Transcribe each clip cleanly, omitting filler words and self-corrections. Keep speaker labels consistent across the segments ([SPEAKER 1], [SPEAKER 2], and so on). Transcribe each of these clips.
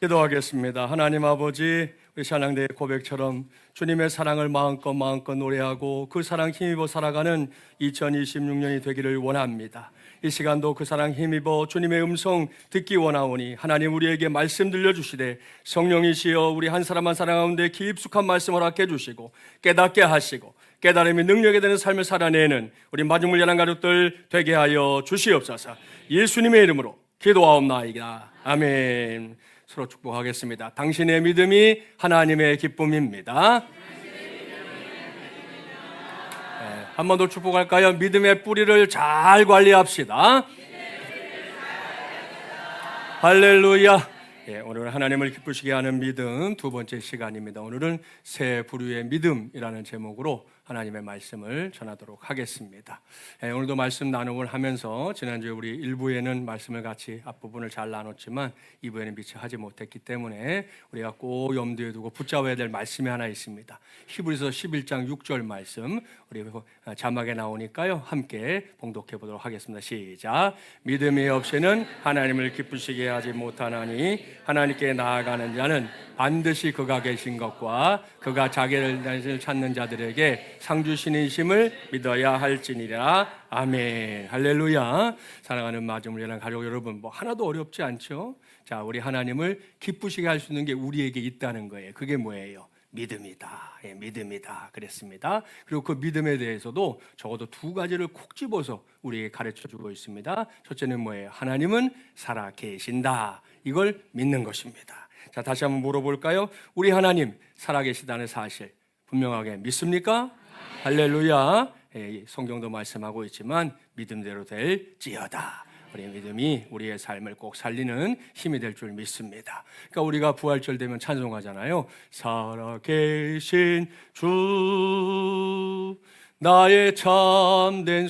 [SPEAKER 1] 기도하겠습니다. 하나님 아버지, 우리 찬양대의 고백처럼 주님의 사랑을 마음껏 노래하고 그 사랑 힘입어 살아가는 2026년이 되기를 원합니다. 이 시간도 그 사랑 힘입어 주님의 음성 듣기 원하오니 하나님 우리에게 말씀 들려주시되 성령이시여 우리 한 사람 한 사람 가운데 깊숙한 말씀을 허락해 주시고 깨닫게 하시고 깨달음이 능력이 되는 삶을 살아내는 우리 마중물 연합 가족들 되게 하여 주시옵소서. 예수님의 이름으로 기도하옵나이다. 아멘. 서로 축복하겠습니다. 당신의 믿음이 하나님의 기쁨입니다. 한 번 더 축복할까요? 믿음의 뿌리를 잘 관리합시다. 할렐루야. 오늘은 하나님을 기쁘시게 하는 믿음 두 번째 시간입니다. 오늘은 새 부류의 믿음이라는 제목으로 하나님의 말씀을 전하도록 하겠습니다. 오늘도 말씀 나눔을 하면서 지난주에 우리 1부에는 말씀을 같이 앞부분을 잘 나눴지만 2부에는 미처 하지 못했기 때문에 우리가 꼭 염두에 두고 붙잡아야 될 말씀이 하나 있습니다. 히브리서 11장 6절 말씀 우리 자막에 나오니까요. 함께 봉독해 보도록 하겠습니다. 시작. 믿음이 없이는 하나님을 기쁘시게 하지 못하나니 하나님께 나아가는 자는 반드시 그가 계신 것과 그가 자기를 찾는 자들에게 상 주시는 심을 믿어야 할지니라. 아멘. 할렐루야. 사랑하는 마중물 연합 가족 여러분, 하나도 어렵지 않죠? 자, 우리 하나님을 기쁘시게 할 수 있는 게 우리에게 있다는 거예요. 그게 뭐예요? 믿음이다. 믿음이다. 그랬습니다. 그리고 그 믿음에 대해서도 적어도 두 가지를 콕 집어서 우리에게 가르쳐 주고 있습니다. 첫째는 뭐예요? 하나님은 살아 계신다. 이걸 믿는 것입니다. 자, 다시 한번 물어볼까요? 우리 하나님 살아 계시다는 사실 분명하게 믿습니까? 할렐루야. 성경도 말씀하고 있지만 믿음대로 될지어다. 우리의 믿음이 우리의 삶을 꼭 살리는 힘이 될 줄 믿습니다. 그러니까 우리가 부활절 되면 찬송하잖아요. 살아계신 주 나의 참된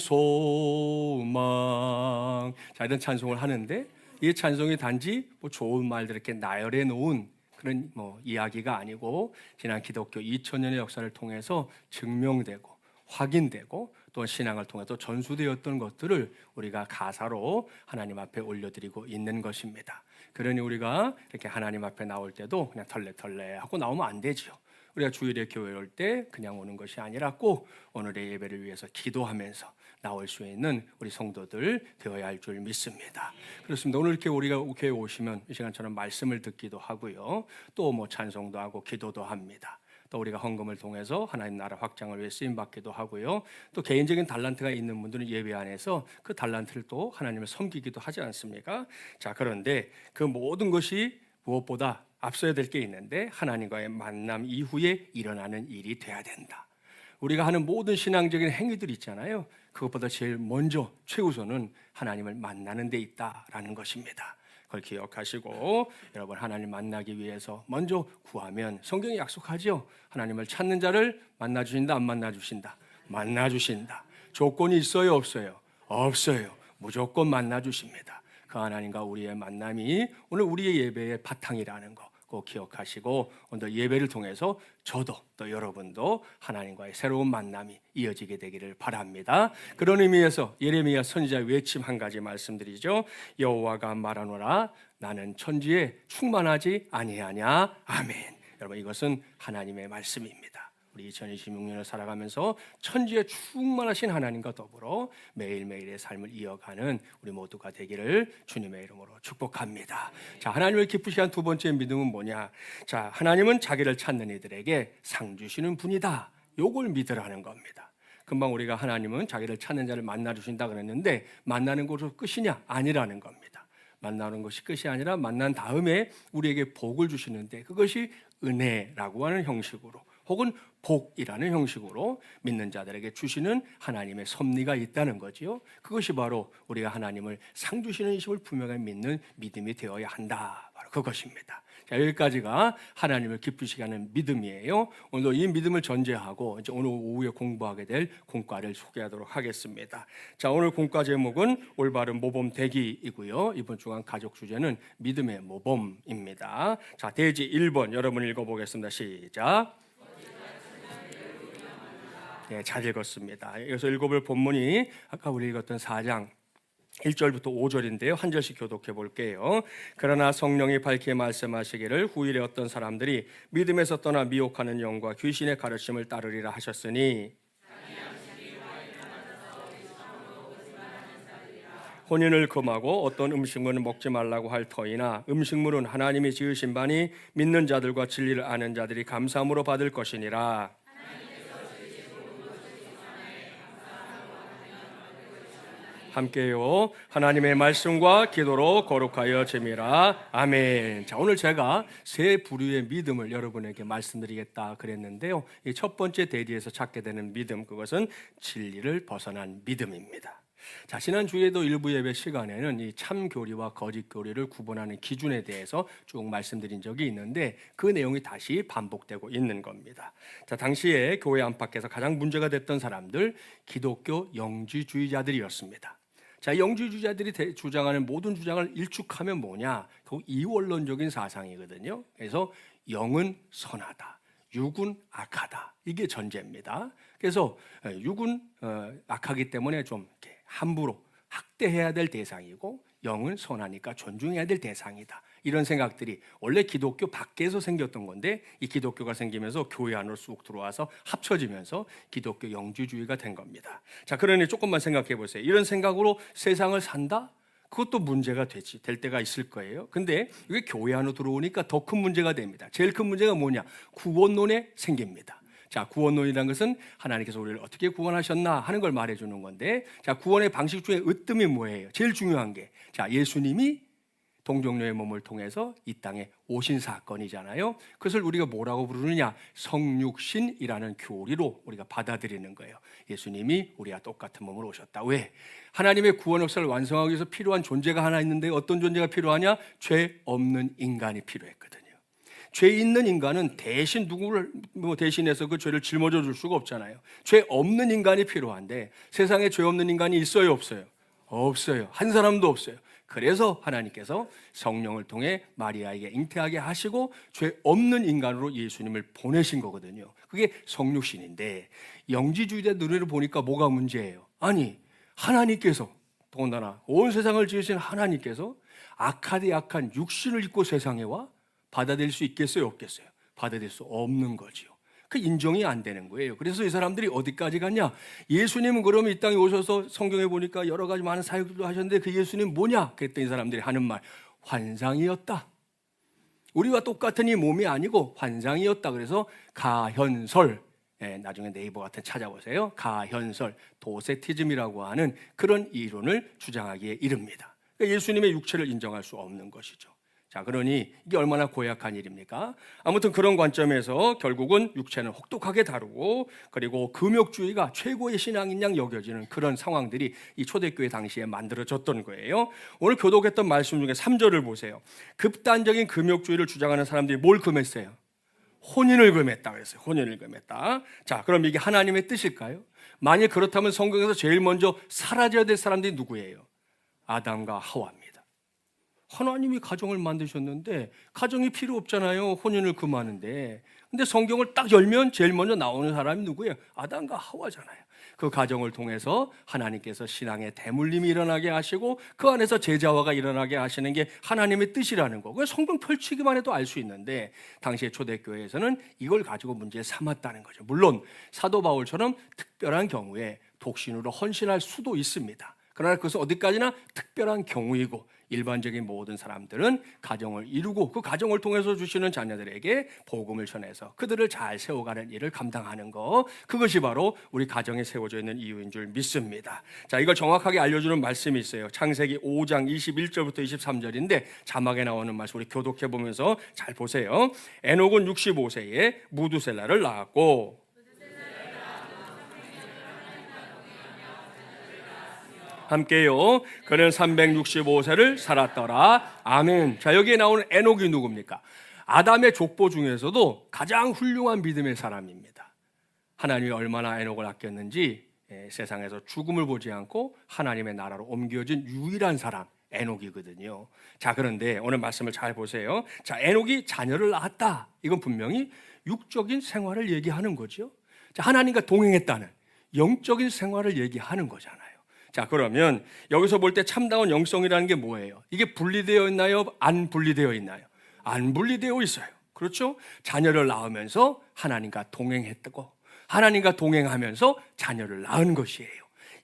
[SPEAKER 1] 소망. 자, 이런 찬송을 하는데 이 찬송이 단지 좋은 말들 이렇게 나열해 놓은 그런 이야기가 아니고 지난 기독교 2000년의 역사를 통해서 증명되고 확인되고 또 신앙을 통해 또 전수되었던 것들을 우리가 가사로 하나님 앞에 올려드리고 있는 것입니다. 그러니 우리가 이렇게 하나님 앞에 나올 때도 그냥 털레털레 하고 나오면 안 되죠. 우리가 주일에 교회 올 때 그냥 오는 것이 아니라 꼭 오늘의 예배를 위해서 기도하면서 나올 수 있는 우리 성도들 되어야 할 줄 믿습니다. 그렇습니다. 오늘 이렇게 우리가 교회 오시면 이 시간처럼 말씀을 듣기도 하고요. 또 찬송도 하고 기도도 합니다. 또 우리가 헌금을 통해서 하나님 나라 확장을 위해 쓰임 받기도 하고요. 또 개인적인 달란트가 있는 분들은 예배 안에서 그 달란트를 또 하나님을 섬기기도 하지 않습니까? 자, 그런데 그 모든 것이 무엇보다 앞서야 될 게 있는데 하나님과의 만남 이후에 일어나는 일이 돼야 된다. 우리가 하는 모든 신앙적인 행위들 있잖아요. 그것보다 제일 먼저 최우선은 하나님을 만나는 데 있다라는 것입니다. 그걸 기억하시고 여러분 하나님 만나기 위해서 먼저 구하면 성경이 약속하죠. 하나님을 찾는 자를 만나주신다 안 만나주신다? 만나주신다. 조건이 있어요 없어요? 없어요. 무조건 만나주십니다. 그 하나님과 우리의 만남이 오늘 우리의 예배의 바탕이라는 거 꼭 기억하시고 오늘 예배를 통해서 저도 또 여러분도 하나님과의 새로운 만남이 이어지게 되기를 바랍니다. 그런 의미에서 예레미야 선지자의 외침 한 가지 말씀드리죠. 여호와가 말하노라 나는 천지에 충만하지 아니하냐. 아멘. 여러분 이것은 하나님의 말씀입니다. 우리 2026년을 살아가면서 천지에 충만하신 하나님과 더불어 매일매일의 삶을 이어가는 우리 모두가 되기를 주님의 이름으로 축복합니다. 자, 하나님을 기쁘시게 한 두 번째 믿음은 뭐냐? 자, 하나님은 자기를 찾는 이들에게 상 주시는 분이다. 요걸 믿으라는 겁니다. 금방 우리가 하나님은 자기를 찾는 자를 만나 주신다 그랬는데 만나는 것으로 끝이냐? 아니라는 겁니다. 만나는 것이 끝이 아니라 만난 다음에 우리에게 복을 주시는데 그것이 은혜라고 하는 형식으로 혹은 복이라는 형식으로 믿는 자들에게 주시는 하나님의 섭리가 있다는 거지요. 그것이 바로 우리가 하나님을 상 주시는 이심을 분명히 믿는 믿음이 되어야 한다. 바로 그것입니다. 자, 여기까지가 하나님을 기쁘시게 하는 믿음이에요. 오늘도 이 믿음을 전제하고 이제 오늘 오후에 공부하게 될 공과를 소개하도록 하겠습니다. 자, 오늘 공과 제목은 올바른 모범 되기이고요. 이번 주간 가족 주제는 믿음의 모범입니다. 자, 대지 1번 여러분 읽어보겠습니다. 시작. 잘 읽었습니다. 여기서 읽어볼 본문이 아까 우리 읽었던 4장 1절부터 5절인데요. 한 절씩 교독해 볼게요. 그러나 성령이 밝히 말씀하시기를 후일에 어떤 사람들이 믿음에서 떠나 미혹하는 영과 귀신의 가르침을 따르리라 하셨으니 혼인을 금하고 어떤 음식물은 먹지 말라고 할 터이나 음식물은 하나님이 지으신 바니 믿는 자들과 진리를 아는 자들이 감사함으로 받을 것이니라. 함께요. 하나님의 말씀과 기도로 거룩하여 재미라. 아멘. 자, 오늘 제가 세 부류의 믿음을 여러분에게 말씀드리겠다 그랬는데요. 이 첫 번째 대리에서 찾게 되는 믿음, 그것은 진리를 벗어난 믿음입니다. 자, 지난 주에도 일부 예배 시간에는 이 참교리와 거짓교리를 구분하는 기준에 대해서 쭉 말씀드린 적이 있는데 그 내용이 다시 반복되고 있는 겁니다. 자, 당시에 교회 안팎에서 가장 문제가 됐던 사람들, 기독교 영지주의자들이었습니다. 자, 영지주의자들이 주장하는 모든 주장을 일축하면 뭐냐? 그 이원론적인 사상이거든요. 그래서 영은 선하다, 육은 악하다. 이게 전제입니다. 그래서 육은 악하기 때문에 좀 이렇게 함부로 학대해야 될 대상이고 영은 선하니까 존중해야 될 대상이다. 이런 생각들이 원래 기독교 밖에서 생겼던 건데 이 기독교가 생기면서 교회 안으로 쑥 들어와서 합쳐지면서 기독교 영지주의가 된 겁니다. 자, 그러니 조금만 생각해 보세요. 이런 생각으로 세상을 산다? 그것도 문제가 될 때가 있을 거예요. 근데 이게 교회 안으로 들어오니까 더 큰 문제가 됩니다. 제일 큰 문제가 뭐냐? 구원론에 생깁니다. 자, 구원론이라는 것은 하나님께서 우리를 어떻게 구원하셨나 하는 걸 말해주는 건데, 자, 구원의 방식 중에 으뜸이 뭐예요? 제일 중요한 게, 자, 예수님이 동정녀의 몸을 통해서 이 땅에 오신 사건이잖아요. 그것을 우리가 뭐라고 부르느냐? 성육신이라는 교리로 우리가 받아들이는 거예요. 예수님이 우리와 똑같은 몸으로 오셨다. 왜? 하나님의 구원 역사를 완성하기 위해서 필요한 존재가 하나 있는데 어떤 존재가 필요하냐? 죄 없는 인간이 필요했거든요. 죄 있는 인간은 대신 누구를 대신해서 그 죄를 짊어져 줄 수가 없잖아요. 죄 없는 인간이 필요한데 세상에 죄 없는 인간이 있어요, 없어요? 없어요. 한 사람도 없어요. 그래서 하나님께서 성령을 통해 마리아에게 잉태하게 하시고 죄 없는 인간으로 예수님을 보내신 거거든요. 그게 성육신인데 영지주의자 눈으로 보니까 뭐가 문제예요? 아니, 하나님께서 더군다나 온 세상을 지으신 하나님께서 악하디 악한 육신을 입고 세상에 와 받아들일 수 있겠어요, 없겠어요? 받아들일 수 없는 거지요. 그 인정이 안 되는 거예요. 그래서 이 사람들이 어디까지 갔냐? 예수님은 그러면 이 땅에 오셔서 성경에 보니까 여러 가지 많은 사역들도 하셨는데 그 예수님 뭐냐? 그랬더니 이 사람들이 하는 말, 환상이었다. 우리와 똑같은 이 몸이 아니고 환상이었다. 그래서 가현설, 나중에 네이버 같은 찾아보세요. 가현설, 도세티즘이라고 하는 그런 이론을 주장하기에 이릅니다. 그러니까 예수님의 육체를 인정할 수 없는 것이죠. 자, 그러니 이게 얼마나 고약한 일입니까? 아무튼 그런 관점에서 결국은 육체는 혹독하게 다루고 그리고 금욕주의가 최고의 신앙인 양 여겨지는 그런 상황들이 이 초대교회 당시에 만들어졌던 거예요. 오늘 교독했던 말씀 중에 3절을 보세요. 극단적인 금욕주의를 주장하는 사람들이 뭘 금했어요? 혼인을 금했다 그랬어요. 혼인을 금했다. 자, 그럼 이게 하나님의 뜻일까요? 만약 그렇다면 성경에서 제일 먼저 사라져야 될 사람들이 누구예요? 아담과 하와입니다. 하나님이 가정을 만드셨는데 가정이 필요 없잖아요. 혼인을 금하는데. 근데 성경을 딱 열면 제일 먼저 나오는 사람이 누구예요? 아담과 하와잖아요. 그 가정을 통해서 하나님께서 신앙의 대물림이 일어나게 하시고 그 안에서 제자화가 일어나게 하시는 게 하나님의 뜻이라는 거. 성경 펼치기만 해도 알 수 있는데 당시의 초대교회에서는 이걸 가지고 문제 삼았다는 거죠. 물론 사도 바울처럼 특별한 경우에 독신으로 헌신할 수도 있습니다. 그러나 그것은 어디까지나 특별한 경우이고 일반적인 모든 사람들은 가정을 이루고 그 가정을 통해서 주시는 자녀들에게 복음을 전해서 그들을 잘 세워가는 일을 감당하는 것, 그것이 바로 우리 가정에 세워져 있는 이유인 줄 믿습니다. 자, 이걸 정확하게 알려주는 말씀이 있어요. 창세기 5장 21절부터 23절인데 자막에 나오는 말씀 우리 교독해 보면서 잘 보세요. 에녹은 65세에 무두셀라를 낳았고 함께요. 그는 365세를 살았더라. 아멘. 자, 여기에 나오는 에녹이 누굽니까? 아담의 족보 중에서도 가장 훌륭한 믿음의 사람입니다. 하나님이 얼마나 에녹을 아꼈는지 세상에서 죽음을 보지 않고 하나님의 나라로 옮겨진 유일한 사람 에녹이거든요. 자, 그런데 오늘 말씀을 잘 보세요. 자, 에녹이 자녀를 낳았다. 이건 분명히 육적인 생활을 얘기하는 거죠. 자, 하나님과 동행했다는 영적인 생활을 얘기하는 거잖아요. 자, 그러면 여기서 볼 때 참다운 영성이라는 게 뭐예요? 이게 분리되어 있나요? 안 분리되어 있나요? 안 분리되어 있어요. 그렇죠? 자녀를 낳으면서 하나님과 동행했고 하나님과 동행하면서 자녀를 낳은 것이에요.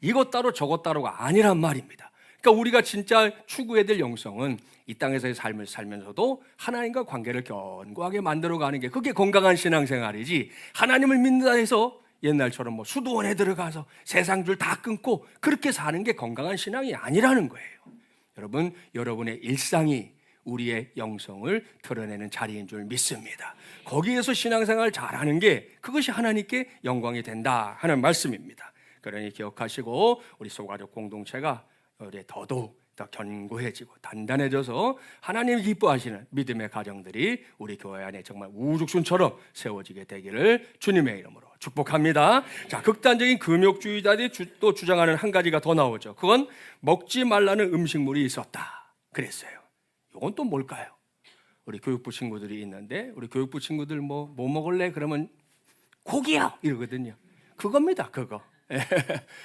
[SPEAKER 1] 이것 따로 저것 따로가 아니란 말입니다. 그러니까 우리가 진짜 추구해야 될 영성은 이 땅에서의 삶을 살면서도 하나님과 관계를 견고하게 만들어가는 게 그게 건강한 신앙생활이지, 하나님을 믿는다 해서 옛날처럼 뭐 수도원에 들어가서 세상 줄 다 끊고 그렇게 사는 게 건강한 신앙이 아니라는 거예요. 여러분, 여러분의 일상이 우리의 영성을 드러내는 자리인 줄 믿습니다. 거기에서 신앙생활을 잘하는 게 그것이 하나님께 영광이 된다 하는 말씀입니다. 그러니 기억하시고 우리 소가족 공동체가 우리 더더욱 더 견고해지고 단단해져서 하나님이 기뻐하시는 믿음의 가정들이 우리 교회 안에 정말 우죽순처럼 세워지게 되기를 주님의 이름으로 축복합니다. 자, 극단적인 금욕주의자들이 또 주장하는 한 가지가 더 나오죠. 그건 먹지 말라는 음식물이 있었다 그랬어요. 이건 또 뭘까요? 우리 교육부 친구들이 있는데 우리 교육부 친구들 뭐 먹을래? 그러면 고기요 이러거든요. 그겁니다, 그거.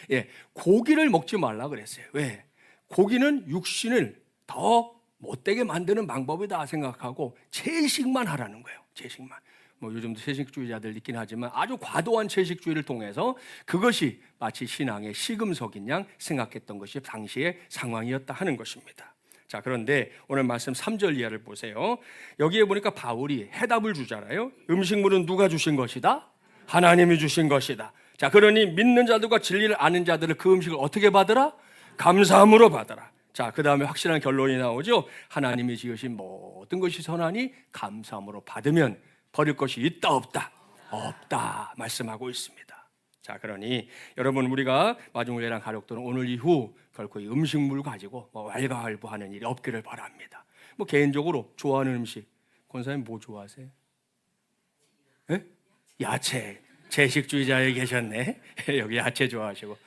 [SPEAKER 1] 예, 고기를 먹지 말라 그랬어요. 왜? 고기는 육신을 더 못되게 만드는 방법이다 생각하고 채식만 하라는 거예요. 채식만. 뭐 요즘도 채식주의자들 있긴 하지만 아주 과도한 채식주의를 통해서 그것이 마치 신앙의 시금석인 양 생각했던 것이 당시의 상황이었다 하는 것입니다. 자, 그런데 오늘 말씀 3절 이하를 보세요. 여기에 보니까 바울이 해답을 주잖아요. 음식물은 누가 주신 것이다? 하나님이 주신 것이다. 자, 그러니 믿는 자들과 진리를 아는 자들을 그 음식을 어떻게 받으라? 감사함으로 받아라. 자, 그 다음에 확실한 결론이 나오죠. 하나님이 지으신 모든 것이 선하니 감사함으로 받으면 버릴 것이 있다 없다? 없다 말씀하고 있습니다. 자, 그러니 여러분, 우리가 마중물이랑 가족들은 오늘 이후 결코 이 음식물 가지고 왈가왈부하는 일이 없기를 바랍니다. 뭐 개인적으로 좋아하는 음식, 권사님 뭐 좋아하세요? 네? 야채. 채식주의자에 계셨네. 여기 야채 좋아하시고.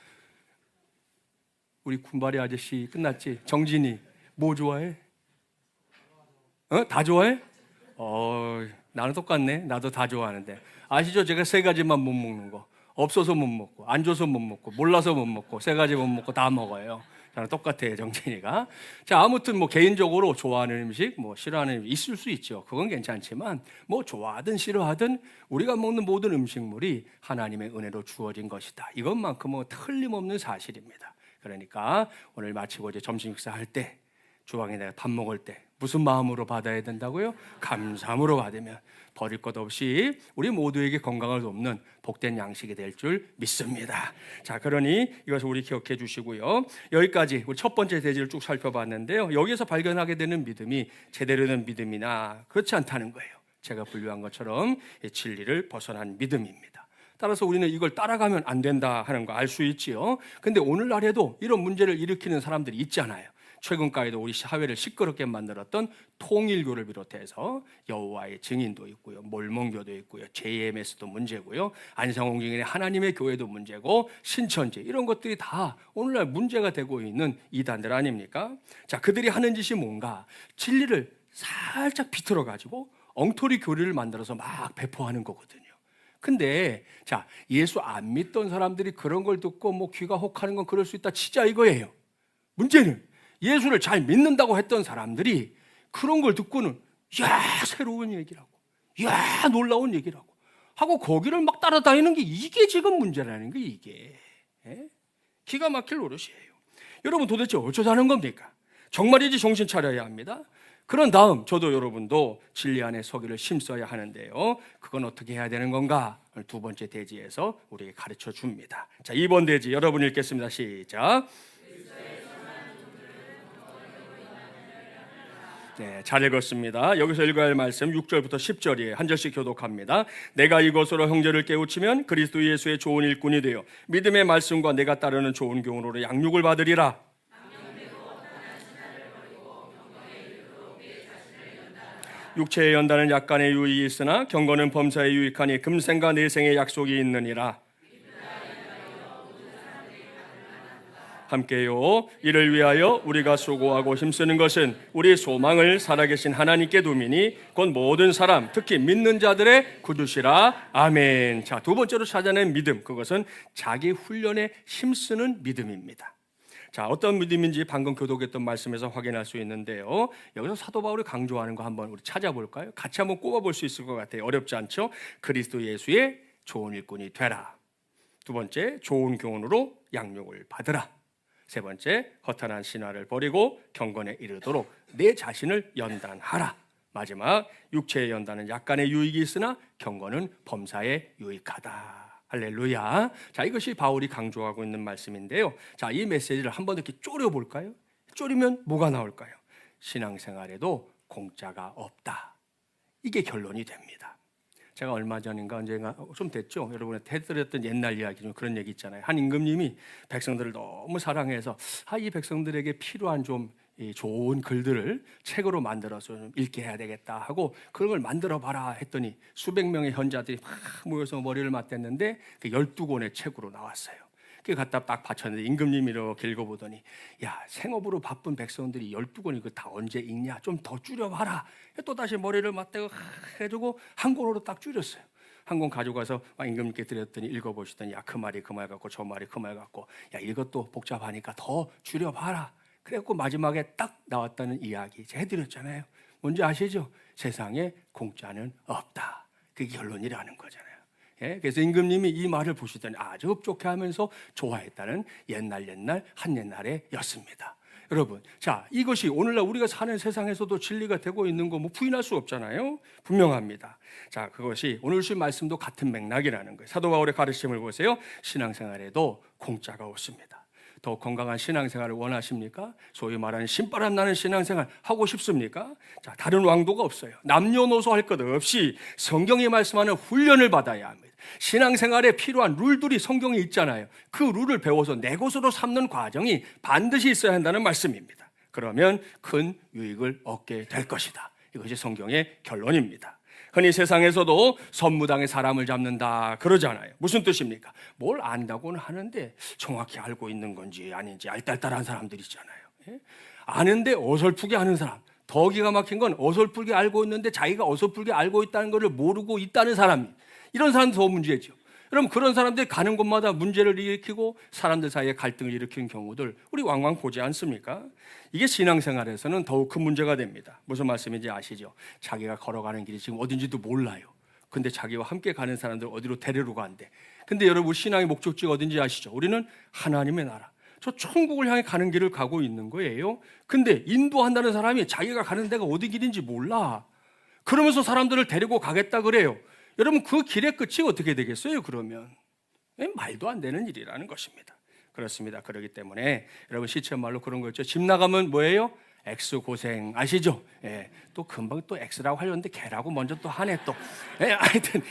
[SPEAKER 1] 우리 군발이 아저씨 끝났지? 정진이 뭐 좋아해? 다 좋아해? 나는 똑같네. 나도 다 좋아하는데. 아시죠? 제가 3가지만 못 먹는 거. 없어서 못 먹고, 안 줘서 못 먹고, 몰라서 못 먹고, 3가지 못 먹고 다 먹어요. 저는 똑같아요, 정진이가. 자, 아무튼 뭐 개인적으로 좋아하는 음식, 뭐 싫어하는 음식 있을 수 있죠. 그건 괜찮지만 뭐 좋아하든 싫어하든 우리가 먹는 모든 음식물이 하나님의 은혜로 주어진 것이다. 이것만큼은 틀림없는 사실입니다. 그러니까 오늘 마치고 이제 점심 식사할 때, 주방에 내가 밥 먹을 때 무슨 마음으로 받아야 된다고요? 감사함으로 받으면 버릴 것 없이 우리 모두에게 건강을 돕는 복된 양식이 될 줄 믿습니다. 자, 그러니 이것을 우리 기억해 주시고요. 여기까지 우리 첫 번째 대지를 쭉 살펴봤는데요. 여기에서 발견하게 되는 믿음이 제대로 된 믿음이나 그렇지 않다는 거예요. 제가 분류한 것처럼 진리를 벗어난 믿음입니다. 따라서 우리는 이걸 따라가면 안 된다 하는 거 알 수 있지요. 근데 오늘날에도 이런 문제를 일으키는 사람들이 있잖아요. 최근까지도 우리 사회를 시끄럽게 만들었던 통일교를 비롯해서 여호와의 증인도 있고요, 몰몬교도 있고요, JMS도 문제고요, 안상홍 증인의 하나님의 교회도 문제고, 신천지 이런 것들이 다 오늘날 문제가 되고 있는 이단들 아닙니까? 자, 그들이 하는 짓이 뭔가 진리를 살짝 비틀어 가지고 엉터리 교리를 만들어서 막 배포하는 거거든요. 근데 자, 예수 안 믿던 사람들이 그런 걸 듣고 뭐 귀가 혹하는 건 그럴 수 있다 치자 이거예요. 문제는 예수를 잘 믿는다고 했던 사람들이 그런 걸 듣고는 야, 새로운 얘기라고, 야, 놀라운 얘기라고 하고 거기를 막 따라다니는 게 이게 지금 문제라는 게 이게. 기가 막힐 노릇이에요. 여러분, 도대체 어쩌자는 겁니까? 정말이지 정신 차려야 합니다. 그런 다음 저도 여러분도 진리 안에 서기를 힘써야 하는데요. 그건 어떻게 해야 되는 건가? 두 번째 대지에서 우리에게 가르쳐 줍니다. 자, 2번 대지 여러분 읽겠습니다. 시작. 네, 잘 읽었습니다. 여기서 읽어야 할 말씀 6절부터 10절이에요. 한 절씩 교독합니다. 내가 이것으로 형제를 깨우치면 그리스도 예수의 좋은 일꾼이 되어 믿음의 말씀과 내가 따르는 좋은 교훈으로 양육을 받으리라. 육체의 연단은 약간의 유익이 있으나 경건은 범사에 유익하니 금생과 내생의 약속이 있느니라. 함께요. 이를 위하여 우리가 수고하고 힘쓰는 것은 우리 소망을 살아계신 하나님께 두미니 곧 모든 사람, 특히 믿는 자들의 구주시라. 아멘. 자, 두 번째로 찾아낸 믿음, 그것은 자기 훈련에 힘쓰는 믿음입니다. 자, 어떤 믿음인지 방금 교독했던 말씀에서 확인할 수 있는데요. 여기서 사도 바울이 강조하는 거 한번 우리 찾아볼까요? 같이 한번 꼽아볼 수 있을 것 같아요. 어렵지 않죠? 그리스도 예수의 좋은 일꾼이 되라. 두 번째, 좋은 교훈으로 양육을 받으라. 세 번째, 허탄한 신화를 버리고 경건에 이르도록 내 자신을 연단하라. 마지막, 육체의 연단은 약간의 유익이 있으나 경건은 범사에 유익하다. 할렐루야. 자, 이것이 바울이 강조하고 있는 말씀인데요. 자, 이 메시지를 한번 이렇게 쪼려볼까요? 쪼리면 뭐가 나올까요? 신앙생활에도 공짜가 없다. 이게 결론이 됩니다. 제가 얼마 전인가 언젠가 좀 됐죠. 여러분한테 해드렸던 옛날 이야기 중 그런 얘기 있잖아요. 한 임금님이 백성들을 너무 사랑해서 이 백성들에게 필요한 좀 좋은 글들을 책으로 만들어서 좀 읽게 해야 되겠다 하고 그런 걸 만들어 봐라 했더니 수백 명의 현자들이 막 모여서 머리를 맞댔는데 그 12권의 책으로 나왔어요. 그 갖다 딱 바쳤는데 임금님이 이렇게 읽어보더니 야, 생업으로 바쁜 백성들이 12권 이거 다 언제 읽냐, 좀 더 줄여봐라. 또다시 머리를 맞대고 해주고 한 권으로 딱 줄였어요. 한 권 가져가서 임금님께 드렸더니 읽어보시더니 야, 그 말이 그 말 같고 저 말이 그 말 같고 야, 이것도 복잡하니까 더 줄여봐라. 그래갖고 마지막에 딱 나왔다는 이야기 제가 해드렸잖아요. 뭔지 아시죠? 세상에 공짜는 없다. 그게 결론이라는 거잖아요. 예? 그래서 임금님이 이 말을 보시더니 아주 흡족해 하면서 좋아했다는 옛날 한 옛날의 였습니다. 여러분, 자, 이것이 오늘날 우리가 사는 세상에서도 진리가 되고 있는 거 뭐 부인할 수 없잖아요. 분명합니다. 자, 그것이 오늘 주신 말씀도 같은 맥락이라는 거예요. 사도 바울의 가르침을 보세요. 신앙생활에도 공짜가 없습니다. 더 건강한 신앙생활을 원하십니까? 소위 말하는 신바람 나는 신앙생활 하고 싶습니까? 자, 다른 왕도가 없어요. 남녀노소 할 것 없이 성경이 말씀하는 훈련을 받아야 합니다. 신앙생활에 필요한 룰들이 성경에 있잖아요. 그 룰을 배워서 내 것으로 삼는 과정이 반드시 있어야 한다는 말씀입니다. 그러면 큰 유익을 얻게 될 것이다. 이것이 성경의 결론입니다. 흔히 세상에서도 선무당에 사람을 잡는다 그러잖아요. 무슨 뜻입니까? 뭘 안다고는 하는데 정확히 알고 있는 건지 아닌지 알딸딸한 사람들 있잖아요. 예? 아는데 어설프게 아는 사람. 더 기가 막힌 건 어설프게 알고 있는데 자기가 어설프게 알고 있다는 것을 모르고 있다는 사람이. 이런 사람도 더 문제죠. 여러분, 그런 사람들이 가는 곳마다 문제를 일으키고 사람들 사이에 갈등을 일으키는 경우들 우리 왕왕 보지 않습니까? 이게 신앙생활에서는 더욱 큰 문제가 됩니다. 무슨 말씀인지 아시죠? 자기가 걸어가는 길이 지금 어딘지도 몰라요. 근데 자기와 함께 가는 사람들 어디로 데리러 간대. 근데 여러분, 신앙의 목적지가 어딘지 아시죠? 우리는 하나님의 나라, 저 천국을 향해 가는 길을 가고 있는 거예요. 근데 인도한다는 사람이 자기가 가는 데가 어디 길인지 몰라. 그러면서 사람들을 데리고 가겠다 그래요. 여러분, 그 길의 끝이 어떻게 되겠어요? 그러면 말도 안 되는 일이라는 것입니다. 그렇습니다. 그렇기 때문에 여러분, 시체말로 그런 거 있죠. 집 나가면 뭐예요? X 고생 아시죠? 예, 또 금방 또 X라고 하려는데 개라고 먼저 또 하네 또. 예, 하여튼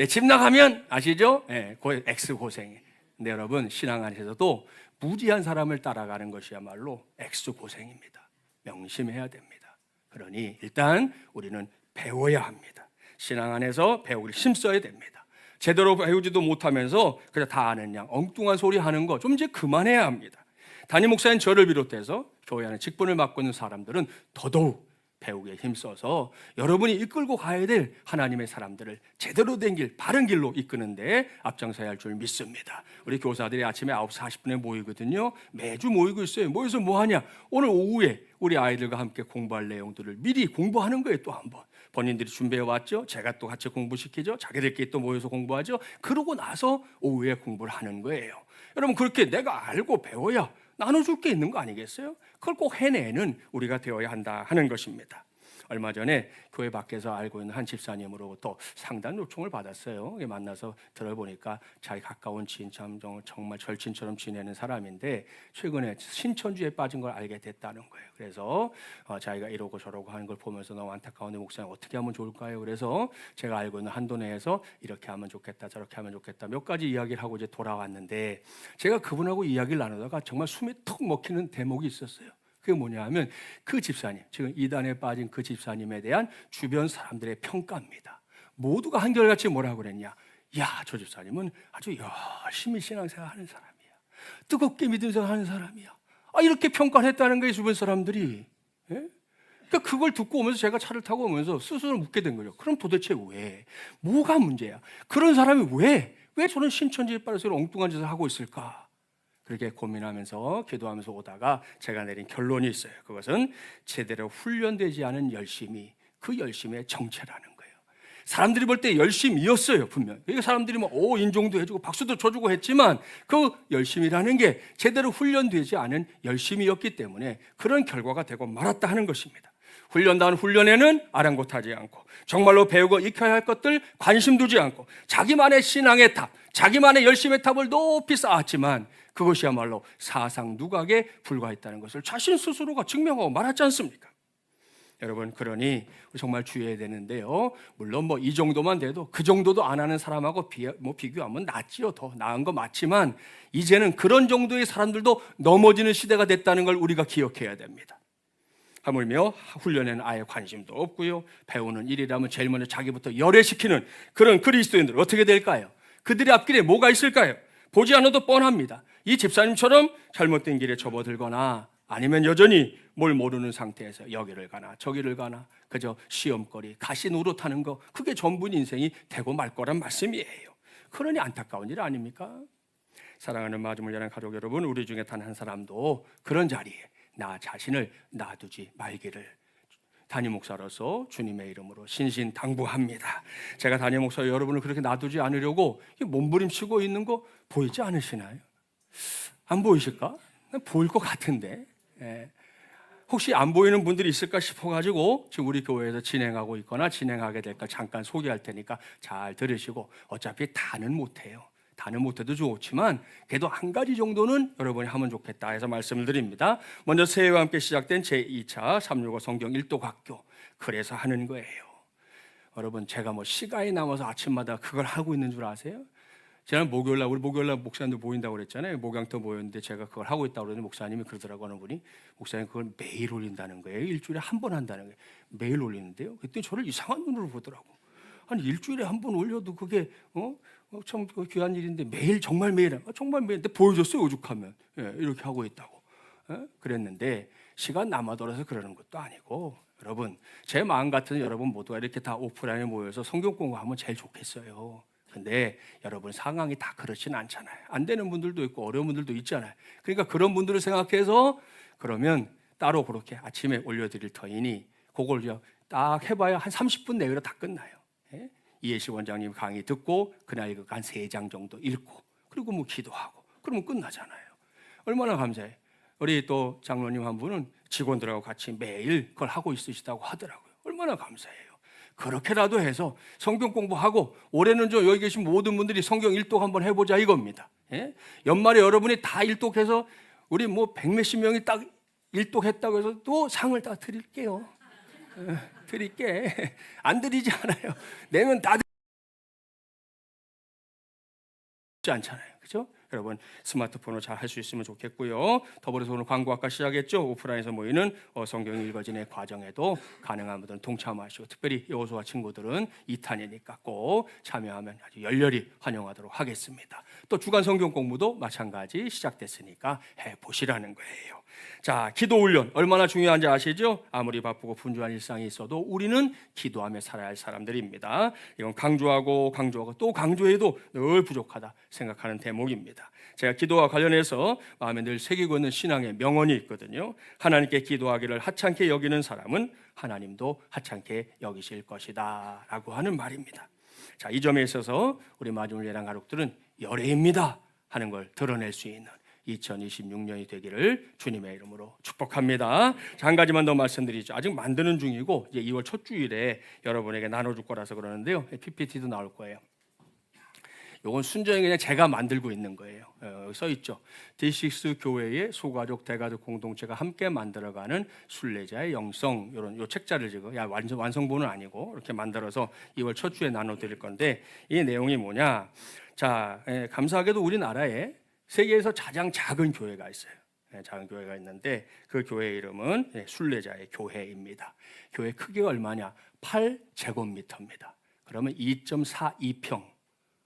[SPEAKER 1] 집 나가면 아시죠? 예, X 고생. 근데 여러분, 신앙 안에서도 무지한 사람을 따라가는 것이야말로 X 고생입니다. 명심해야 됩니다. 그러니 일단 우리는 배워야 합니다. 신앙 안에서 배우기를 힘써야 됩니다. 제대로 배우지도 못하면서 그냥 다 아는 양 엉뚱한 소리 하는 거 좀 이제 그만해야 합니다. 담임 목사인 저를 비롯해서 교회 안에 직분을 맡고 있는 사람들은 더더욱 배우기에 힘써서 여러분이 이끌고 가야 될 하나님의 사람들을 제대로 된 길, 바른 길로 이끄는데 앞장서야 할 줄 믿습니다. 우리 교사들이 아침에 9시 40분에 모이거든요. 매주 모이고 있어요. 모여서 뭐 하냐? 오늘 오후에 우리 아이들과 함께 공부할 내용들을 미리 공부하는 거예요. 또 한 번. 본인들이 준비해 왔죠. 제가 또 같이 공부시키죠. 자기들끼리 또 모여서 공부하죠. 그러고 나서 오후에 공부를 하는 거예요. 여러분, 그렇게 내가 알고 배워야 나눠줄 게 있는 거 아니겠어요? 그걸 꼭 해내는 우리가 되어야 한다 하는 것입니다. 얼마 전에 교회 밖에서 알고 있는 한 집사님으로부터 상담 요청을 받았어요. 만나서 들어보니까 자기 가까운 지인, 정말 절친처럼 지내는 사람인데 최근에 신천지에 빠진 걸 알게 됐다는 거예요. 그래서 자기가 이러고 저러고 하는 걸 보면서 너무 안타까운데 목사님 어떻게 하면 좋을까요? 그래서 제가 알고 있는 한도 내에서 이렇게 하면 좋겠다, 저렇게 하면 좋겠다 몇 가지 이야기를 하고 이제 돌아왔는데 제가 그분하고 이야기를 나누다가 정말 숨이 턱 먹히는 대목이 있었어요. 그게 뭐냐 하면 그 집사님, 지금 이단에 빠진 그 집사님에 대한 주변 사람들의 평가입니다. 모두가 한결같이 뭐라고 그랬냐? 야, 저 집사님은 아주 열심히 신앙생활 하는 사람이야. 뜨겁게 믿음 생활 하는 사람이야. 이렇게 평가를 했다는 거예요, 주변 사람들이. 예? 그러니까 그걸 듣고 오면서 제가 차를 타고 오면서 스스로 묻게 된 거죠. 그럼 도대체 왜? 뭐가 문제야? 그런 사람이 왜 저는 신천지에 빠져서 엉뚱한 짓을 하고 있을까? 그렇게 고민하면서 기도하면서 오다가 제가 내린 결론이 있어요. 그것은 제대로 훈련되지 않은 열심이 그 열심의 정체라는 거예요. 사람들이 볼 때 열심이었어요, 분명. 사람들이 인종도 해주고 박수도 쳐주고 했지만 그 열심이라는 게 제대로 훈련되지 않은 열심이었기 때문에 그런 결과가 되고 말았다 하는 것입니다. 훈련다운 훈련에는 아랑곳하지 않고 정말로 배우고 익혀야 할 것들 관심 두지 않고 자기만의 신앙의 탑, 자기만의 열심의 탑을 높이 쌓았지만 그것이야말로 사상 누각에 불과했다는 것을 자신 스스로가 증명하고 말하지 않습니까? 여러분, 그러니 정말 주의해야 되는데요. 물론 이 정도만 돼도 그 정도도 안 하는 사람하고 비교하면 낫지요. 더 나은 거 맞지만 이제는 그런 정도의 사람들도 넘어지는 시대가 됐다는 걸 우리가 기억해야 됩니다. 하물며 훈련에는 아예 관심도 없고요. 배우는 일이라면 제일 먼저 자기부터 열애시키는 그런 그리스도인들 어떻게 될까요? 그들의 앞길에 뭐가 있을까요? 보지 않아도 뻔합니다. 이 집사님처럼 잘못된 길에 접어들거나 아니면 여전히 뭘 모르는 상태에서 여기를 가나 저기를 가나 그저 시험거리, 가시 노릇하는 거 그게 전부 인생이 되고 말 거란 말씀이에요. 그러니 안타까운 일 아닙니까? 사랑하는 마음을 여는 가족 여러분, 우리 중에 단 한 사람도 그런 자리에 나 자신을 놔두지 말기를 담임 목사로서 주님의 이름으로 신신당부합니다. 제가 담임 목사 여러분을 그렇게 놔두지 않으려고 몸부림치고 있는 거 보이지 않으시나요? 안 보이실까? 보일 것 같은데. 혹시 안 보이는 분들이 있을까 싶어가지고 지금 우리 교회에서 진행하고 있거나 진행하게 될까 잠깐 소개할 테니까 잘 들으시고, 어차피 다는 못해요. 다는 못해도 좋지만 그래도 한 가지 정도는 여러분이 하면 좋겠다 해서 말씀을 드립니다. 먼저 새해와 함께 시작된 제2차 365 성경 일독학교, 그래서 하는 거예요. 여러분, 제가 시간이 남아서 아침마다 그걸 하고 있는 줄 아세요? 제가 우리 목요일날 목사님들 모인다고 그랬잖아요. 목양터 모였는데 제가 그걸 하고 있다고 그러는데 목사님이 그러더라고, 하는 분이. 목사님 그걸 매일 올린다는 거예요. 일주일에 한 번 한다는 거예요. 매일 올리는데요. 그랬더니 저를 이상한 눈으로 보더라고. 아니, 일주일에 한 번 올려도 그게 참 귀한 일인데 매일, 정말 매일, 정말 매일. 근데 보여줬어요, 오죽하면. 이렇게 하고 있다고. 그랬는데 시간 남아돌아서 그러는 것도 아니고, 여러분, 제 마음 같은 여러분 모두가 이렇게 다 오프라인에 모여서 성경 공부하면 제일 좋겠어요. 근데 여러분 상황이 다 그렇진 않잖아요. 안 되는 분들도 있고 어려운 분들도 있잖아요. 그러니까 그런 분들을 생각해서 그러면 따로 그렇게 아침에 올려드릴 터이니 그걸 딱 해봐야 한 30분 내외로 다 끝나요. 이해식 원장님 강의 듣고 그날 그 한 3장 정도 읽고 그리고 기도하고 그러면 끝나잖아요. 얼마나 감사해요. 우리 또 장로님 한 분은 직원들하고 같이 매일 그걸 하고 있으시다고 하더라고요. 얼마나 감사해요. 그렇게라도 해서 성경 공부하고, 올해는 여기 계신 모든 분들이 성경 일독 한번 해보자 이겁니다. 연말에 여러분이 다 일독해서 우리 100몇십 명이 딱 일독했다고 해서 또 상을 다 드릴게요. 드릴게. 안 드리지 않아요. 내면 다 드리지 않잖아요. 그렇죠? 여러분, 스마트폰으로 잘 할 수 있으면 좋겠고요. 더불어서 오늘 광고 아까 시작했죠. 오프라인에서 모이는 성경 읽어진의 과정에도 가능한 분들은 동참하시고, 특별히 여호수아 친구들은 2탄이니까 꼭 참여하면 아주 열렬히 환영하도록 하겠습니다. 또 주간 성경 공부도 마찬가지 시작됐으니까 해보시라는 거예요. 자, 기도 훈련 얼마나 중요한지 아시죠? 아무리 바쁘고 분주한 일상이 있어도 우리는 기도하며 살아야 할 사람들입니다. 이건 강조하고 또 강조해도 늘 부족하다 생각하는 대목입니다. 제가 기도와 관련해서 마음에 늘 새기고 있는 신앙의 명언이 있거든요. 하나님께 기도하기를 하찮게 여기는 사람은 하나님도 하찮게 여기실 것이다 라고 하는 말입니다. 자, 이 점에 있어서 우리 마지막 예랑 가족들은 열애입니다 하는 걸 드러낼 수 있는 2026년이 되기를 주님의 이름으로 축복합니다. 자, 한 가지만 더 말씀드리죠. 아직 만드는 중이고 이제 2월 첫 주일에 여러분에게 나눠줄 거라서 그러는데요. PPT도 나올 거예요. 이건 순전히 그냥 제가 만들고 있는 거예요. 여기 써 있죠. D6 교회의 소가족 대가족 공동체가 함께 만들어가는 순례자의 영성, 이런 요 책자를 지금 완성본은 아니고 이렇게 만들어서 2월 첫 주에 나눠드릴 건데, 이 내용이 뭐냐? 자, 감사하게도 우리나라에 세계에서 가장 작은 교회가 있어요. 작은 교회가 있는데 그 교회 이름은 순례자의 교회입니다. 교회 크기가 얼마냐? 8제곱미터입니다. 그러면 2.42평,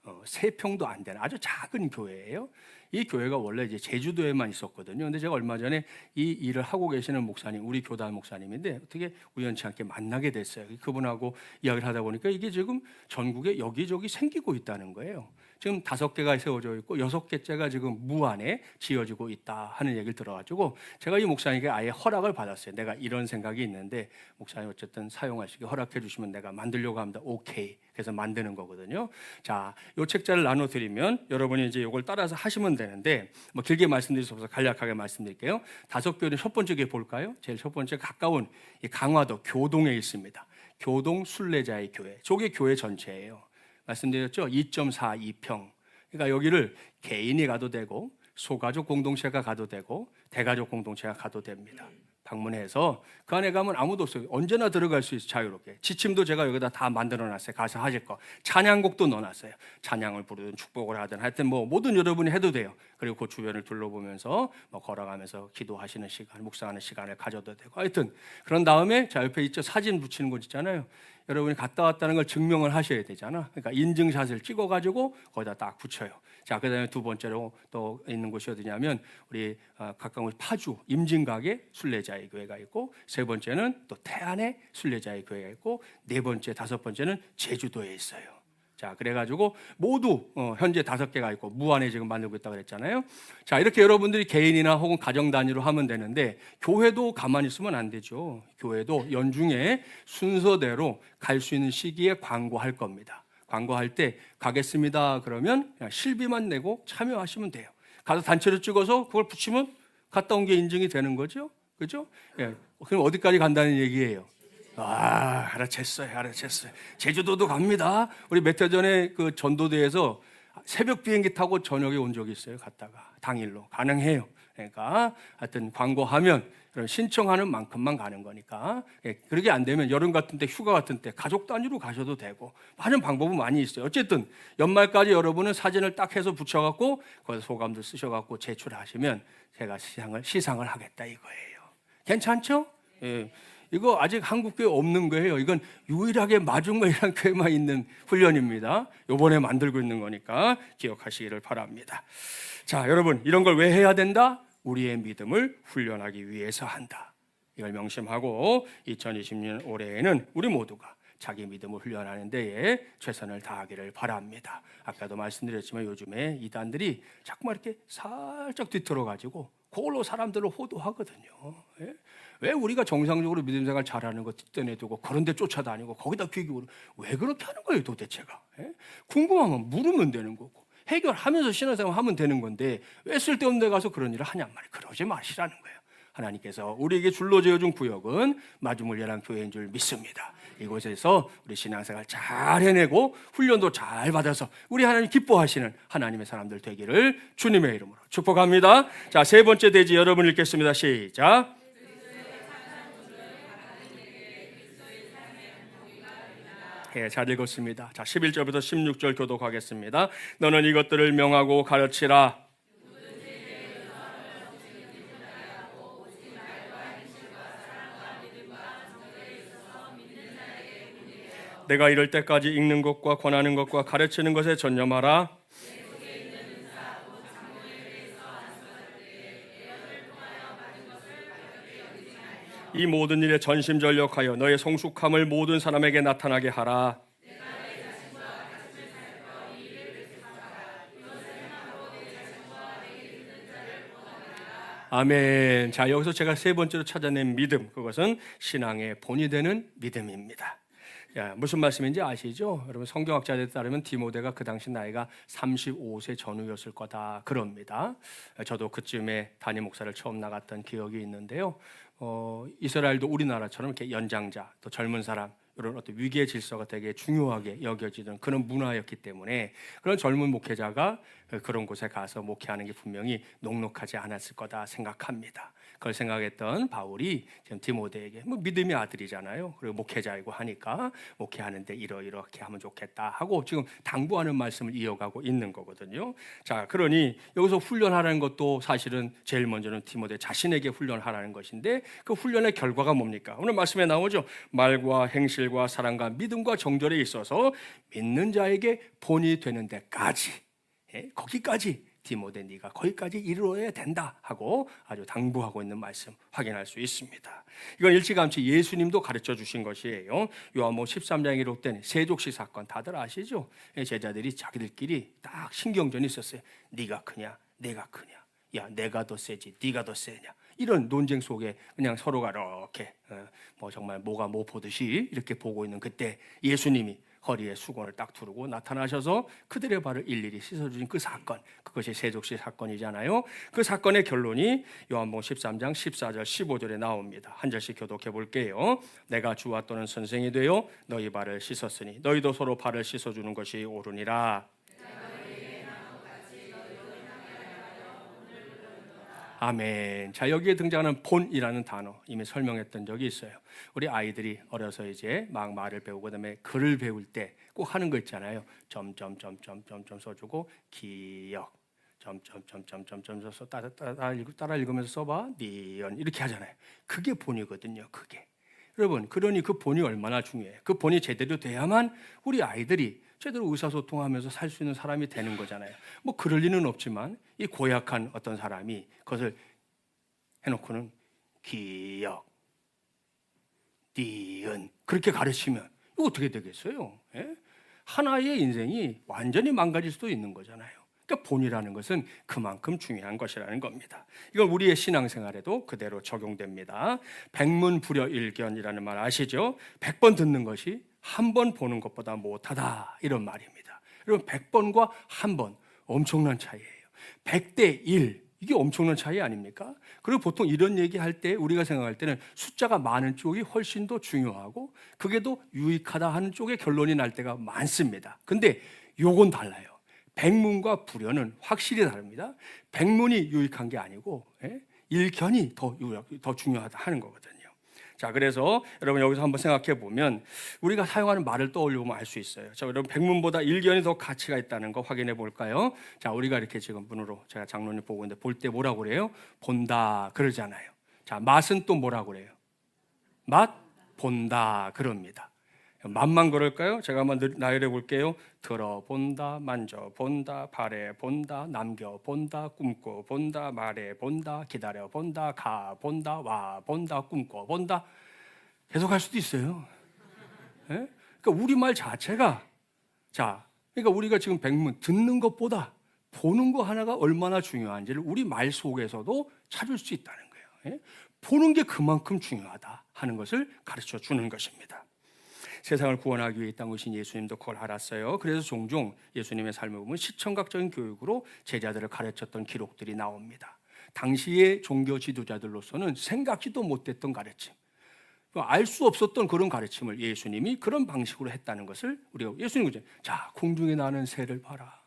[SPEAKER 1] 3평도 안 되는 아주 작은 교회예요. 이 교회가 원래 이제 제주도에만 있었거든요. 근데 제가 얼마 전에 이 일을 하고 계시는 목사님, 우리 교단 목사님인데 어떻게 우연치 않게 만나게 됐어요. 그분하고 이야기를 하다 보니까 이게 지금 전국에 여기저기 생기고 있다는 거예요. 지금 5개가 세워져 있고 6개째가 지금 무안에 지어지고 있다 하는 얘기를 들어가지고 제가 이 목사님에게 아예 허락을 받았어요. 내가 이런 생각이 있는데 목사님 어쨌든 사용하시게 허락해 주시면 내가 만들려고 합니다. 오케이. 그래서 만드는 거거든요. 자, 요 책자를 나눠드리면 여러분이 이제 이걸 따라서 하시면 되는데 뭐 길게 말씀드릴 수 없어서 간략하게 말씀드릴게요. 5교회는 첫 번째 교회 볼까요? 제일 첫 번째 가까운 이 강화도 교동에 있습니다. 교동 순례자의 교회. 저게 교회 전체예요. 말씀드렸죠? 2.42평. 그러니까 여기를 개인이 가도 되고 소가족 공동체가 가도 되고 대가족 공동체가 가도 됩니다. 방문해서 그 안에 가면 아무도 없어요. 언제나 들어갈 수 있어요. 자유롭게. 지침도 제가 여기다 다 만들어놨어요. 가서 하실 거. 찬양곡도 넣어놨어요. 찬양을 부르든 축복을 하든 하여튼 뭐 뭐든 여러분이 해도 돼요. 그리고 그 주변을 둘러보면서 뭐 걸어가면서 기도하시는 시간, 묵상하는 시간을 가져도 되고 하여튼 그런 다음에 자 옆에 있죠. 사진 붙이는 곳 있잖아요. 여러분이 갔다 왔다는 걸 증명을 하셔야 되잖아. 그러니까 인증샷을 찍어가지고 거기다 딱 붙여요. 자, 그다음에 두 번째로 또 있는 곳이 어디냐면 우리 가까운 파주 임진각에 순례자의 교회가 있고 세 번째는 또 태안에 순례자의 교회가 있고 네 번째, 다섯 번째는 제주도에 있어요. 자, 그래가지고 모두 현재 5개가 있고 무안에 지금 만들고 있다고 그랬잖아요. 자, 이렇게 여러분들이 개인이나 혹은 가정 단위로 하면 되는데 교회도 가만히 있으면 안 되죠. 교회도 연중에 순서대로 갈 수 있는 시기에 광고할 겁니다. 광고할 때 가겠습니다 그러면 그냥 실비만 내고 참여하시면 돼요. 가서 단체로 찍어서 그걸 붙이면 갔다 온 게 인증이 되는 거죠. 그죠? 예. 그럼 어디까지 간다는 얘기예요? 알아챘어요. 제주도도 갑니다. 우리 몇 해 전에 그 전도대에서 새벽 비행기 타고 저녁에 온 적이 있어요. 갔다가 당일로 가능해요. 그러니까 하여튼 광고하면 신청하는 만큼만 가는 거니까 그렇게 안 되면 여름 같은 때 휴가 같은 때 가족 단위로 가셔도 되고 하는 방법은 많이 있어요. 어쨌든 연말까지 여러분은 사진을 딱 해서 붙여갖고 거기서 소감도 쓰셔갖고 제출하시면 제가 시상을 하겠다 이거예요. 괜찮죠? 예. 이거 아직 한국 교회 없는 거예요. 이건 유일하게 마중물이라는 교회만 있는 훈련입니다. 이번에 만들고 있는 거니까 기억하시기를 바랍니다. 자, 여러분 이런 걸 왜 해야 된다? 우리의 믿음을 훈련하기 위해서 한다. 이걸 명심하고 2020년 올해에는 우리 모두가 자기 믿음을 훈련하는 데에 최선을 다하기를 바랍니다. 아까도 말씀드렸지만 요즘에 이단들이 자꾸만 이렇게 살짝 뒤틀어가지고 그걸로 사람들을 호도하거든요. 예? 왜 우리가 정상적으로 믿음 생활 잘하는 거 뒷전에 두고 그런 데 쫓아다니고 거기다 귀 기울여 왜 그렇게 하는 거예요 도대체가? 예? 궁금하면 물으면 되는 거고 해결하면서 신앙생활 하면 되는 건데 왜 쓸데없는 데 가서 그런 일을 하냔 말이에요. 그러지 마시라는 거예요. 하나님께서 우리에게 줄로 지어준 구역은 마주물리라는 교회인 줄 믿습니다. 이곳에서 우리 신앙생활 잘 해내고 훈련도 잘 받아서 우리 하나님 기뻐하시는 하나님의 사람들 되기를 주님의 이름으로 축복합니다. 자, 세 번째 대지 여러분 읽겠습니다. 시작. 예, 잘 읽었습니다. 자, 11절부터 16절 교독하겠습니다. 너는 이것들을 명하고 가르치라. 내가 이럴 때까지 읽는 것과 권하는 것과 가르치는 것에 전념하라. 이 모든 일에 전심전력하여 너의 성숙함을 모든 사람에게 나타나게 하라. 아멘. 자, 여기서 제가 세 번째로 찾아낸 믿음, 그것은 신앙의 본이 되는 믿음입니다. 야, 무슨 말씀인지 아시죠? 여러분 성경학자들에 따르면 디모데가 그 당시 나이가 35세 전후였을 거다 그럽니다. 저도 그쯤에 담임 목사를 처음 나갔던 기억이 있는데요. 이스라엘도 우리나라처럼 이렇게 연장자 또 젊은 사람 이런 어떤 위계의 질서가 되게 중요하게 여겨지던 그런 문화였기 때문에 그런 젊은 목회자가 그런 곳에 가서 목회하는 게 분명히 녹록하지 않았을 거다 생각합니다. 그걸 생각했던 바울이 지금 디모데에게 뭐 믿음의 아들이잖아요. 그리고 목회자이고 하니까 목회하는데 이렇게 하면 좋겠다 하고 지금 당부하는 말씀을 이어가고 있는 거거든요. 자, 그러니 여기서 훈련하라는 것도 사실은 제일 먼저는 디모데 자신에게 훈련하라는 것인데 그 훈련의 결과가 뭡니까? 오늘 말씀에 나오죠. 말과 행실과 사랑과 믿음과 정절에 있어서 믿는 자에게 본이 되는 데까지 거기까지 디모데 네가 거기까지 이르러야 된다 하고 아주 당부하고 있는 말씀 확인할 수 있습니다. 이건 일찌감치 예수님도 가르쳐 주신 것이에요. 요한복음 13장에 기록된 세족시 사건 다들 아시죠? 제자들이 자기들끼리 딱 신경전이 있었어요. 네가 크냐 내가 크냐, 야 내가 더 세지 네가 더 세냐, 이런 논쟁 속에 그냥 서로가 이렇게 뭐 정말 뭐가 못 보듯이 이렇게 보고 있는 그때 예수님이 허리에 수건을 딱 두르고 나타나셔서 그들의 발을 일일이 씻어주신 그 사건, 그것이 세족시 사건이잖아요. 그 사건의 결론이 요한복음 13장 14절 15절에 나옵니다. 한 절씩 교독해 볼게요. 내가 주와 또는 선생이 되어 너희 발을 씻었으니 너희도 서로 발을 씻어주는 것이 옳으니라. 아멘. 자, 여기에 등장하는 본이라는 단어 이미 설명했던 적이 있어요. 우리 아이들이 어려서 이제 막 말을 배우고 그다음에 글을 배울 때 꼭 하는 거 있잖아요. 점점점점점점 써주고 기억 점점점점점점 써서 따라 읽으면서 써봐 니은 이렇게 하잖아요. 그게 본이거든요. 그게. 여러분, 그러니 그 본이 얼마나 중요해요. 그 본이 제대로 돼야만 우리 아이들이 제대로 의사소통하면서 살 수 있는 사람이 되는 거잖아요. 뭐 그럴 리는 없지만 이 고약한 어떤 사람이 그것을 해놓고는 기억, 니은 그렇게 가르치면 이거 어떻게 되겠어요? 예? 하나의 인생이 완전히 망가질 수도 있는 거잖아요. 그러니까 본이라는 것은 그만큼 중요한 것이라는 겁니다. 이건 우리의 신앙생활에도 그대로 적용됩니다. 백문불여일견이라는 말 아시죠? 100번 듣는 것이 한 번 보는 것보다 못하다 이런 말입니다. 여러분 100번과 한 번 엄청난 차이예요. 100대 1 이게 엄청난 차이 아닙니까? 그리고 보통 이런 얘기할 때 우리가 생각할 때는 숫자가 많은 쪽이 훨씬 더 중요하고 그게 더 유익하다 하는 쪽에 결론이 날 때가 많습니다. 근데 요건 달라요. 백문과 불여는 확실히 다릅니다. 백문이 유익한 게 아니고 일견이 더 중요하다 하는 거거든요. 자, 그래서 여러분 여기서 한번 생각해 보면 우리가 사용하는 말을 떠올려 보면 알 수 있어요. 자, 여러분 백문보다 일견이 더 가치가 있다는 거 확인해 볼까요? 자, 우리가 이렇게 지금 문으로 제가 장로님 보고 있는데 볼 때 뭐라고 그래요? 본다 그러잖아요. 자, 맛은 또 뭐라고 그래요? 맛 본다 그럽니다. 맛만 그럴까요? 제가 한번 나열해 볼게요. 들어본다, 만져본다, 바래본다, 남겨본다, 꿈꿔본다, 말해본다, 기다려본다, 가본다, 와본다, 꿈꿔본다. 계속 할 수도 있어요. 예? 그러니까 우리말 자체가 그러니까 우리가 지금 백문 듣는 것보다 보는 거 하나가 얼마나 중요한지를 우리 말 속에서도 찾을 수 있다는 거예요. 예? 보는 게 그만큼 중요하다 하는 것을 가르쳐 주는 것입니다. 세상을 구원하기 위해 이 땅 오신 예수님도 그걸 알았어요. 그래서 종종 예수님의 삶을 보면 시청각적인 교육으로 제자들을 가르쳤던 기록들이 나옵니다. 당시의 종교 지도자들로서는 생각지도 못했던 가르침, 알 수 없었던 그런 가르침을 예수님이 그런 방식으로 했다는 것을 우리가 예수님 그죠? 자, 공중에 나는 새를 봐라,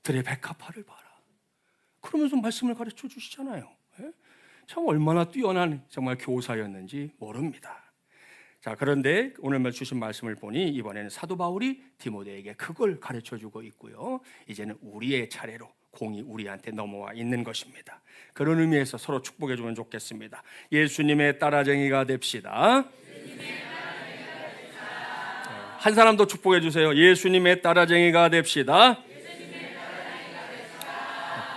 [SPEAKER 1] 들의 백합화를 봐라. 그러면서 말씀을 가르쳐 주시잖아요. 참 얼마나 뛰어난 정말 교사였는지 모릅니다. 자, 그런데 오늘 주신 말씀을 보니 이번에는 사도 바울이 디모데에게 그걸 가르쳐주고 있고요. 이제는 우리의 차례로 공이 우리한테 넘어와 있는 것입니다. 그런 의미에서 서로 축복해주면 좋겠습니다. 예수님의 따라쟁이가 됩시다. 한 사람 더 축복해주세요. 예수님의 따라쟁이가 됩시다.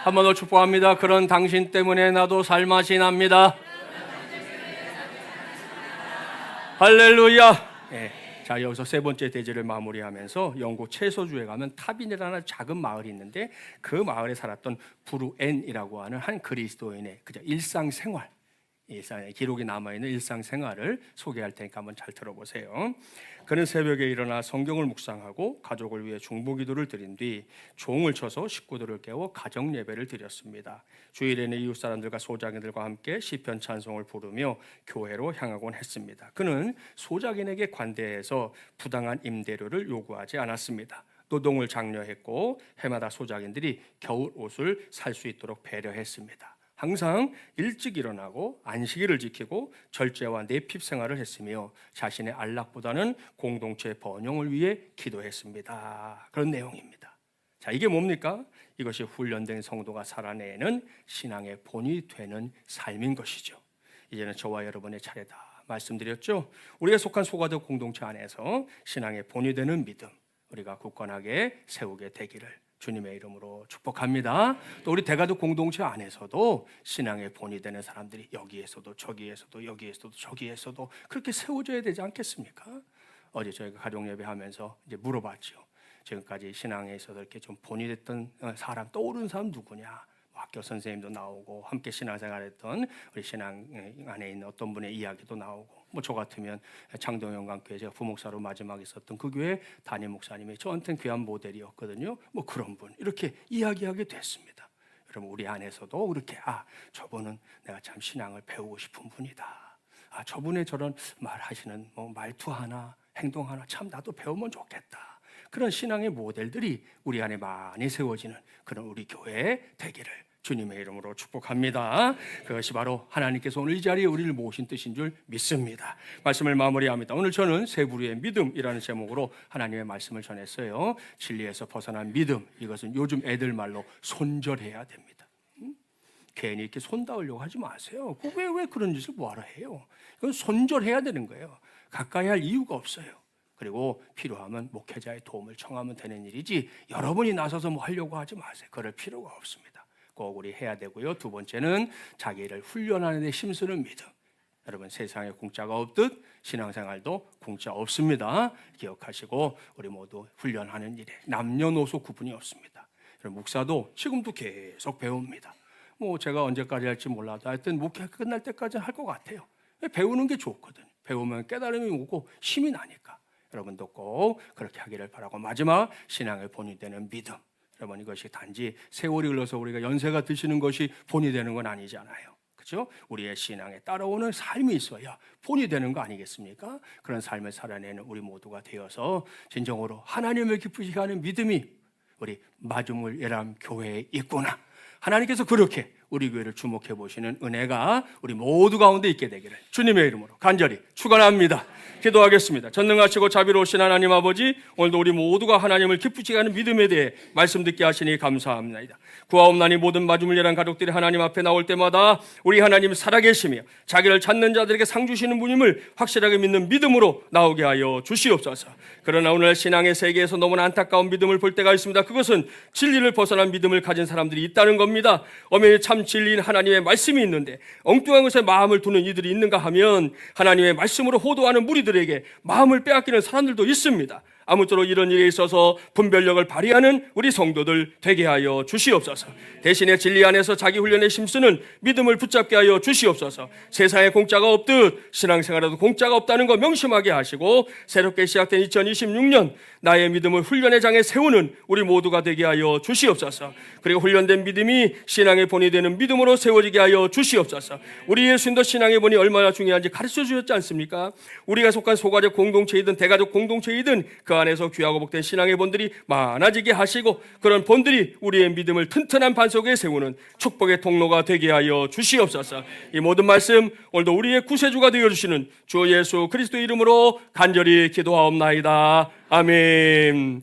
[SPEAKER 1] 한 번 더 축복합니다. 그런 당신 때문에 나도 살맛이 납니다. 할렐루야. 네. 자, 여기서 세 번째 대지를 마무리하면서 영국 채소주에 가면 타빈이라는 작은 마을이 있는데 그 마을에 살았던 브루엔이라고 하는 한 그리스도인의 그저 일상생활, 기록이 남아있는 일상생활을 소개할 테니까 한번 잘 들어보세요. 그는 새벽에 일어나 성경을 묵상하고 가족을 위해 중보기도를 드린 뒤 종을 쳐서 식구들을 깨워 가정 예배를 드렸습니다. 주일에는 이웃 사람들과 소작인들과 함께 시편 찬송을 부르며 교회로 향하곤 했습니다. 그는 소작인에게 관대해서 부당한 임대료를 요구하지 않았습니다. 노동을 장려했고 해마다 소작인들이 겨울 옷을 살 수 있도록 배려했습니다. 항상 일찍 일어나고 안식일을 지키고 절제와 내핍 생활을 했으며 자신의 안락보다는 공동체의 번영을 위해 기도했습니다. 그런 내용입니다. 자, 이게 뭡니까? 이것이 훈련된 성도가 살아내는 신앙의 본이 되는 삶인 것이죠. 이제는 저와 여러분의 차례다 말씀드렸죠. 우리가 속한 소가족 공동체 안에서 신앙의 본이 되는 믿음 우리가 굳건하게 세우게 되기를 주님의 이름으로 축복합니다. 또 우리 대가족 공동체 안에서도 신앙의 본이 되는 사람들이 여기에서도 저기에서도 여기에서도 저기에서도 그렇게 세워져야 되지 않겠습니까? 어제 저희가 가족 예배하면서 이제 물어봤죠. 지금까지 신앙에 있어서 이렇게 좀 본이 됐던 사람, 떠오르는 사람 누구냐? 학교 선생님도 나오고 함께 신앙생활했던 우리 신앙 안에 있는 어떤 분의 이야기도 나오고, 뭐 저 같으면 창동영광교회 제가 부목사로 마지막에 있었던 그 교회 담임 목사님이 저한테는 귀한 모델이었거든요. 뭐 그런 분 이렇게 이야기하게 됐습니다. 여러분 우리 안에서도 그렇게 저분은 내가 참 신앙을 배우고 싶은 분이다. 저분의 저런 말하시는 뭐 말투 하나 행동 하나 참 나도 배우면 좋겠다. 그런 신앙의 모델들이 우리 안에 많이 세워지는 그런 우리 교회 되기를 주님의 이름으로 축복합니다. 그것이 바로 하나님께서 오늘 이 자리에 우리를 모신 뜻인 줄 믿습니다. 말씀을 마무리합니다. 오늘 저는 세 부류의 믿음이라는 제목으로 하나님의 말씀을 전했어요. 진리에서 벗어난 믿음, 이것은 요즘 애들 말로 손절해야 됩니다. 괜히 이렇게 손 닿으려고 하지 마세요. 왜 그런 짓을 뭐하러 해요? 이건 손절해야 되는 거예요. 가까이 할 이유가 없어요. 그리고 필요하면 목회자의 도움을 청하면 되는 일이지 여러분이 나서서 뭐 하려고 하지 마세요. 그럴 필요가 없습니다. 꼭 우리 해야 되고요. 두 번째는 자기를 훈련하는 데 힘쓰는 믿음. 여러분 세상에 공짜가 없듯 신앙생활도 공짜 없습니다. 기억하시고 우리 모두 훈련하는 일에 남녀노소 구분이 없습니다. 목사도 지금도 계속 배웁니다. 뭐 제가 언제까지 할지 몰라도 하여튼 목회 끝날 때까지 할 것 같아요. 배우는 게 좋거든요. 배우면 깨달음이 오고 힘이 나니까 여러분도 꼭 그렇게 하기를 바라고, 마지막 신앙의 본이 되는 믿음. 여러분 이것이 단지 세월이 흘러서 우리가 연세가 드시는 것이 본이 되는 건 아니잖아요. 그렇죠? 우리의 신앙에 따라오는 삶이 있어야 본이 되는 거 아니겠습니까? 그런 삶을 살아내는 우리 모두가 되어서 진정으로 하나님을 기쁘시게 하는 믿음이 우리 마중물 예람 교회에 있구나. 하나님께서 그렇게 우리 교회를 주목해 보시는 은혜가 우리 모두 가운데 있게 되기를 주님의 이름으로 간절히 축원합니다. 기도하겠습니다. 전능하시고 자비로우신 하나님 아버지, 오늘도 우리 모두가 하나님을 기쁘시게 하는 믿음에 대해 말씀 듣게 하시니 감사합니다. 구하옵나니 모든 마중물 예람 가족들이 하나님 앞에 나올 때마다 우리 하나님 살아계시며 자기를 찾는 자들에게 상 주시는 분임을 확실하게 믿는 믿음으로 나오게 하여 주시옵소서. 그러나 오늘 신앙의 세계에서 너무나 안타까운 믿음을 볼 때가 있습니다. 그것은 진리를 벗어난 믿음을 가진 사람들이 있다는 겁니다. 엄연히 참 진리인 하나님의 말씀이 있는데 엉뚱한 것에 마음을 두는 이들이 있는가 하면 하나님의 말씀으로 호도하는 무리들에게 마음을 빼앗기는 사람들도 있습니다. 아무쪼록 이런 일에 있어서 분별력을 발휘하는 우리 성도들 되게 하여 주시옵소서. 대신에 진리 안에서 자기 훈련에 힘쓰는 믿음을 붙잡게 하여 주시옵소서. 세상에 공짜가 없듯 신앙생활에도 공짜가 없다는 거 명심하게 하시고 새롭게 시작된 2026년 나의 믿음을 훈련의 장에 세우는 우리 모두가 되게 하여 주시옵소서. 그리고 훈련된 믿음이 신앙의 본이 되는 믿음으로 세워지게 하여 주시옵소서. 우리 예수님도 신앙의 본이 얼마나 중요한지 가르쳐 주셨지 않습니까? 우리가 속한 소가족 공동체이든 대가족 공동체이든 그 안에서 귀하고 복된 신앙의 본들이 많아지게 하시고 그런 본들이 우리의 믿음을 튼튼한 반석에 세우는 축복의 통로가 되게 하여 주시옵소서. 이 모든 말씀 오늘도 우리의 구세주가 되어주시는 주 예수 그리스도 이름으로 간절히 기도하옵나이다. 아멘.